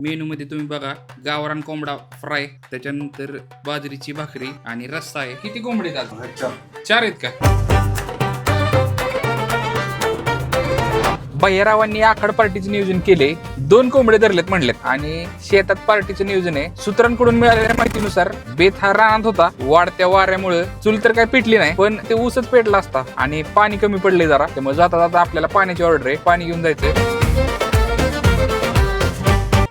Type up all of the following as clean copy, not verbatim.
Menu मध्ये तुम्ही बघा गावरान कोंबडा फ्राय, त्याच्यानंतर बाजरीची भाकरी आणि रस्सा आहे. किती कोंबडे आहेत? चार आहेत का? भैयारावांनी आखाड पार्टीचं नियोजन केले, 2 कोंबडे धरलेत म्हणलेत आणि शेतात पार्टीचं नियोजन आहे. सूत्रांकडून मिळालेल्या माहितीनुसार बेत हा रानात होता. वाढत्या वाऱ्यामुळे चूल तर काही पेटली नाही, पण ते ऊसच पेटला असता आणि पाणी कमी पडले जरा, त्यामुळे जाता जाता आपल्याला पाण्याची ऑर्डर आहे, पाणी घेऊन जायचंय.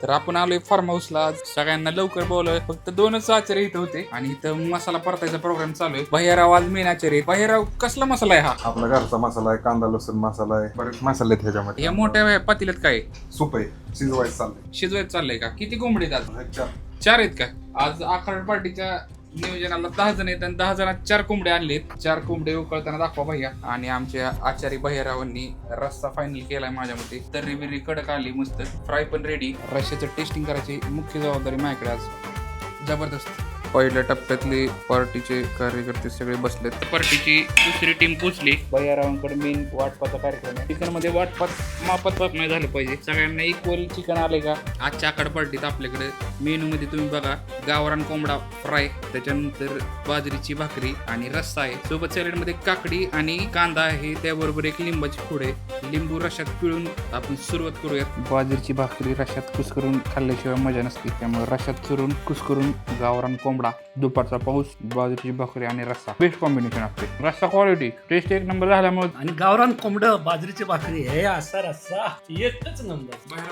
तर आपण आलोय फार्म हाऊसला. सगळ्यांना लवकर बोलवलंय, फक्त 2च आचार्य इथं होते आणि इथं मसाला परतायचा प्रोग्राम चालू आहे. भैयाराव आज मेन आचार्य. भैयाराव, कसला मसाला आहे हा? आपला घरचा मसाला आहे, कांदा लसूण मसाला आहे, बरेच मसाले आहेत ह्याच्यामध्ये. या मोठ्या पातेल्यात काय सूप आहे, शिजवायचं चाललंय. शिजवायचं चाललंय का? किती कोंबडे आहेत आज? 4. 4 आहेत का? आज आखाड पार्टीच्या नियोजनाला 10 जण आहेत आणि 10 जणांना 4 कोंबडे आणलेत. 4 कोंबडे उकळताना दाखवा भैया. आणि आमच्या आचार्य भैयारावांनी रस्सा फायनल केलाय माझ्या मते. तर्री बिर्री कडक आली मस्त. फ्राय पण रेडी. रश्याचं टेस्टिंग करायची मुख्य जबाबदारी माझ्याकडे आज. जबरदस्त. पहिल्या टप्प्यातले पार्टीचे कार्यकर्ते सगळे बसलेत. पार्टीची दुसरी टीम पोचली. भैयारावांकडे मेन वाटपाचा कार्यक्रम आहे. चिकन मध्ये वाटपात मापात नाही झालं पाहिजे. सगळ्यांना इक्वल चिकन आले का? आजच्या आखाड पार्टीत आपल्याकडे मेनू मध्ये तुम्ही बघा गावरान कोंबडा फ्राय, त्याच्यानंतर बाजरीची भाकरी आणि रस्सा आहे. सोबत सॅलेड मध्ये काकडी आणि कांदा आहे, त्याबरोबर एक लिंबाची फोड आहे. लिंबू रश्यात पिळून आपण सुरुवात करूयात. बाजरीची भाकरी रश्यात कुस्करून खाल्ल्याशिवाय मजा नसते, त्यामुळे रश्यात चुरून कुस्करून गावरान कोंबडा, दुपारचा पाऊस, बाजरीची भाकरी आणि रस्सा. बेस्ट कॉम्बिनेशन असते. रस्सा क्वालिटी, टेस्ट एक नंबर झाल्यामुळे आणि गावरान कोंबड, बाजरीची भाकरी, हे असा रस्सा एकच नंबर. बाहेर